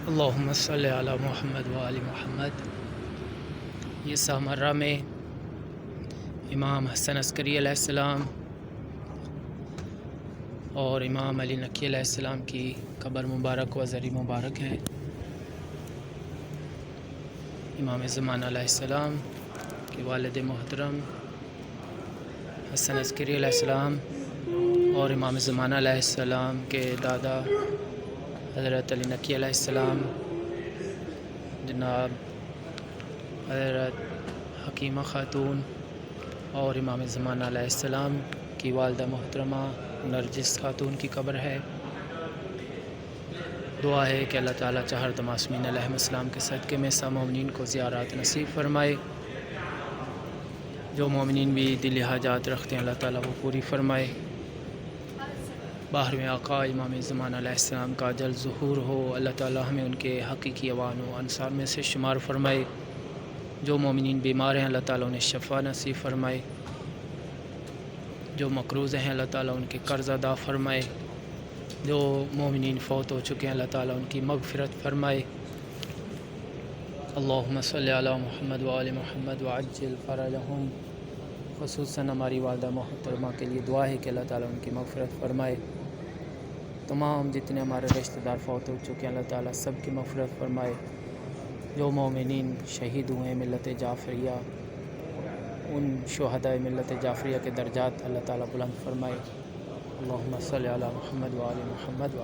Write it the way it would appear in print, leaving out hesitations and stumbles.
اللہم صلی علی محمد و آل محمد۔ یہ سامرہ میں امام حسن عسکری علیہ السلام اور امام علی نقی علیہ السلام کی قبر مبارک و زری مبارک ہے۔ امام زمانہ علیہ السلام کے والد محترم حسن عسکری علیہ السلام اور امام زمانہ علیہ السلام کے دادا حضرت علی نقی علیہ السلام، جناب حضرت حکیمہ خاتون اور امام زمانہ علیہ السلام کی والدہ محترمہ نرجس خاتون کی قبر ہے۔ دعا ہے کہ اللہ تعالیٰ چہار معصومین علیہ السلام کے صدقے میں سب مومنین کو زیارات نصیب فرمائے۔ جو مومنین بھی دلی حاجات رکھتے ہیں اللہ تعالیٰ وہ پوری فرمائے۔ باہر میں آقا امام زمانہ علیہ السلام کا جلد ظہور ہو، اللہ تعالیٰ ہمیں ان کے حقیقی اوان و انصار میں سے شمار فرمائے۔ جو مومنین بیمار ہیں اللہ تعالیٰ انہیں شفا نصیب فرمائے۔ جو مقروض ہیں اللہ تعالیٰ ان کے قرض ادا فرمائے۔ جو مومنین فوت ہو چکے ہیں اللہ تعالیٰ ان کی مغفرت فرمائے۔ اللہم صلی علی محمد و آل محمد وعجل فرجہم۔ خصوصاً ہماری والدہ محترمہ کے لیے دعا ہے کہ اللہ تعالیٰ ان کی مغفرت فرمائے۔ تمام جتنے ہمارے رشتہ دار فوت ہو چکے ہیں اللہ تعالیٰ سب کی مغفرت فرمائے۔ جو مومنین شہید ہوئے ہیں ملت جعفریہ، ان شہداء ملت جعفریہ کے درجات اللہ تعالیٰ بلند فرمائے۔ اللہم صلی علی محمد و آل محمد